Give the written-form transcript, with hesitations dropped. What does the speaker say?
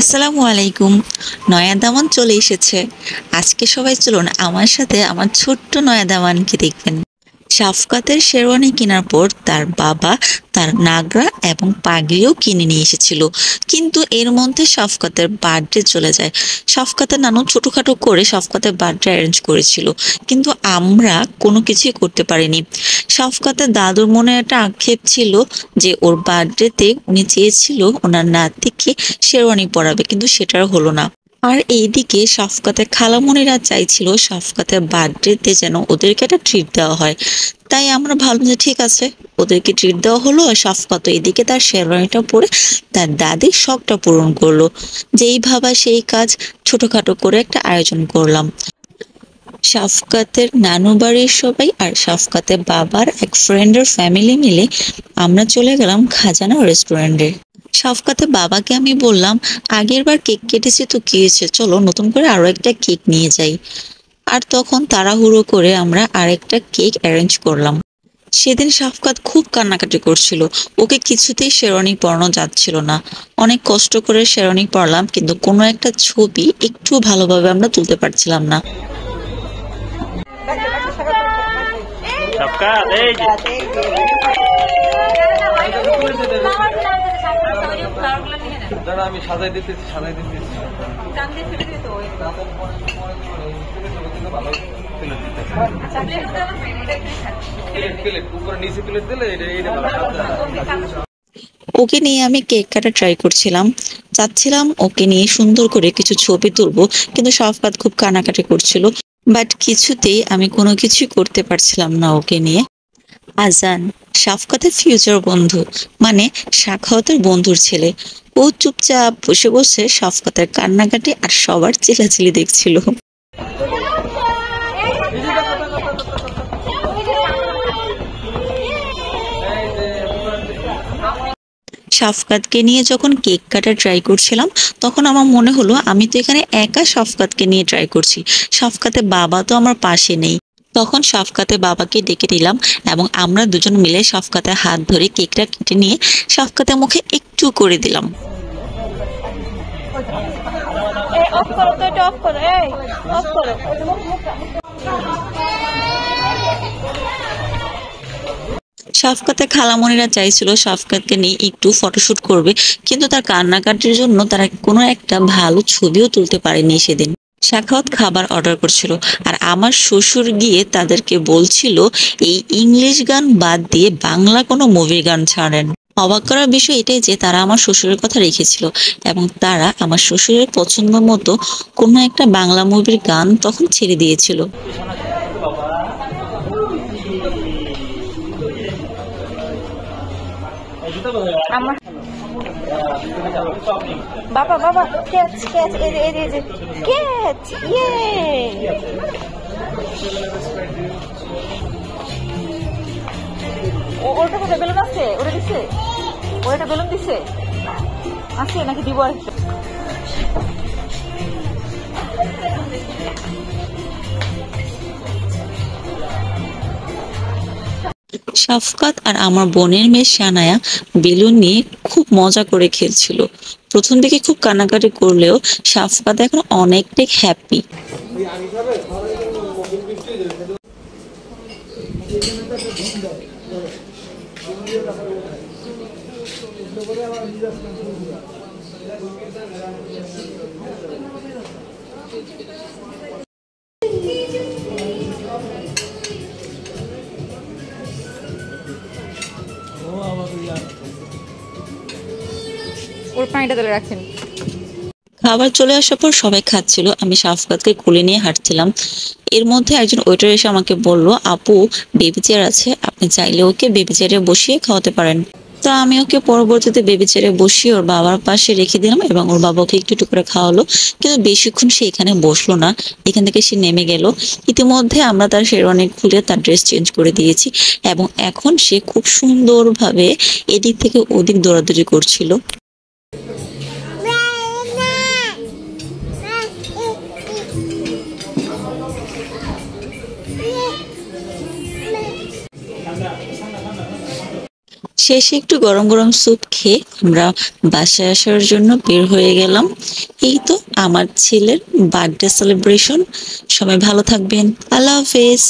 আসসালামু আলাইকুম। নয়া দামান চলে এসেছে। আজকে সবাই চলুন আমার সাথে আমার ছোট্ট নয়া দামানকে দেখবেন। শাফকাতের শেরওয়ানি কেনার পর তার বাবা তার নাগরা এবং পাগড়িও কিনে নিয়ে এসেছিল, কিন্তু এর মধ্যে শাফকাতের বার্থডে চলে যায়। শাফকাতের নানু ছোটখাটো করে শাফকাতের বার্থডে অ্যারেঞ্জ করেছিল, কিন্তু আমরা কোনো কিছুই করতে পারিনি। শাফকাতের দাদুর মনে একটা আক্ষেপ ছিল যে ওর বার্থডেতে উনি চেয়েছিল ওনার নাতিকে শেরওয়ানি পরাবে, কিন্তু সেটার হলো না। আর এইদিকে শাফকাতের খালামণিরা চাইছিল শাফকাতের বার্থডেতে যেন ওদেরকে একটা ট্রিট দেওয়া হয়। তাই আমরা ভাবলাম যে ঠিক আছে, ওদেরকে ট্রিট দেওয়া হলো, আর শাফকাত এদিকে তার শেরওয়ানিটা পরে তার দাদির শখটা পূরণ করলো। যেই ভাবা সেই কাজ, ছোটখাটো করে একটা আয়োজন করলাম। শাফকাতের নানু বাড়ির সবাই আর শাফকাতের বাবার এক ফ্রেন্ডের ফ্যামিলি মিলে আমরা চলে গেলাম খাজানা রেস্টুরেন্টে। শাফকাতের বাবাকে আমি বললাম, আগের বার কেক কেটেছি তো কি হয়েছে, চলো নতুন করে আরো একটা কেক নিয়ে যাই। আর তখন তাড়াহুড়ো করে আমরা আরেকটা কেক অ্যারেঞ্জ করলাম। সেদিন শাফকাত খুব কান্নাকাটি করছিল, ওকে কিছুতেই শেরওয়ানি পরানো যাচ্ছিল না। অনেক কষ্ট করে শেরওয়ানি পরালাম, কিন্তু কোনো একটা ছবি একটু ভালোভাবে আমরা তুলতে পারছিলাম না। সবকাত এই যে দাঁড়া আমি সাজাই দিতেছি ওকে নিয়ে আমি কেক কাটা ট্রাই করছিলাম, চাচ্ছিলাম ওকে নিয়ে সুন্দর করে কিছু ছবি তুলবো, কিন্তু শাফকাত খুব কানাকাটি করছিল। বাট কিছুতেই আমি কোনো কিছুই করতে পারছিলাম না ওকে নিয়ে। আজান, শাফকাতের ফিউচার বন্ধু, মানে সাখাওয়াতের বন্ধুর ছেলে, ও চুপচাপ বসে বসে শাফকাতের কান্নাকাটি আর সবার চিল্লাচিল্লি দেখছিল। শাফকাতকে নিয়ে যখন কেক কাটা ট্রাই করছিলাম, তখন আমার মনে হলো আমি তো এখানে একা শাফকাতকে নিয়ে ট্রাই করছি, শাফকাতের বাবা তো আমার পাশে নেই। তখন শাফকাতের বাবাকে ডেকে নিলাম এবং আমরা দুজন মিলে শাফকাতের হাত ধরে কেকটা কেটে নিয়ে শাফকাতের মুখে একটু করে দিলাম। শাফকাতের খালামণিরা চাইছিল শাফকাতকে নিয়ে একটু ফটোশুট করবে, কিন্তু তার কান্নাকাটির জন্য তারা কোনো একটা ভালো ছবিও তুলতে পারেনি সেদিন। সাখাওয়াত খাবার অর্ডার করছিল, আর আমার শ্বশুর গিয়ে তাদেরকে বলছিল এই ইংলিশ গান বাদ দিয়ে বাংলা কোনো মুভির গান ছাড়েন। অবাক করার বিষয় এটাই যে তারা আমার শ্বশুরের কথা রেখেছিল এবং তারা আমার শ্বশুরের পছন্দ মতো কোনো একটা বাংলা মুভির গান তখন ছেড়ে দিয়েছিল। বাবা বাবা ক্যাচ ক্যাচ এই যে এই যে ক্যাচ ইয়ে ওটা কোথায় বেলুন আছে? ওটা দিছে? ওটা বেলুন দিছে আছে নাকি দিব? শাফকাত আর আমার বোনের মেয়ে সানায়া বেলুন নিয়ে খুব মজা করে খেলছিল। প্রথম দিকে খুব কান্নাকাটি করলেও শাফকাত এখন অনেকটাই হ্যাপি। ওর পানিটা তুলে রাখেন। খাবার চলে আসার পর সবাই খাচ্ছিল, আমি শাফকাতকে কোলে নিয়ে হাঁটছিলাম। এর মধ্যে একজন ওয়েটার এসে আমাকে বলল, আপু বেবি চেয়ার আছে, আপনি চাইলে ওকে বেবি চেয়ারে বসিয়ে খাওয়াতে পারেন। তা আমি ওকে পরবর্তীতে বেবি চেয়ারে বসিয়ে ওর বাবার পাশে রেখে দিলাম এবং ওর বাবা ওকে একটু একটু করে খাওয়ালো, কিন্তু বেশিক্ষণ সে এখানে বসলো না, এখান থেকে সে নেমে গেল। ইতিমধ্যে আমরা তার শেরওয়ানি খুলে তার ড্রেস চেঞ্জ করে দিয়েছি এবং এখন সে খুব সুন্দরভাবে এদিক থেকে ওদিক দৌড়াদৌড়ি করছিল। শেষে একটু গরম গরম স্যুপ খেয়ে আমরা বাসায় আসার জন্য বের হয়ে গেলাম। এই তো আমার ছেলের বার্থডে সেলিব্রেশন। সবাই ভালো থাকবেন। আল্লাহ হাফেজ।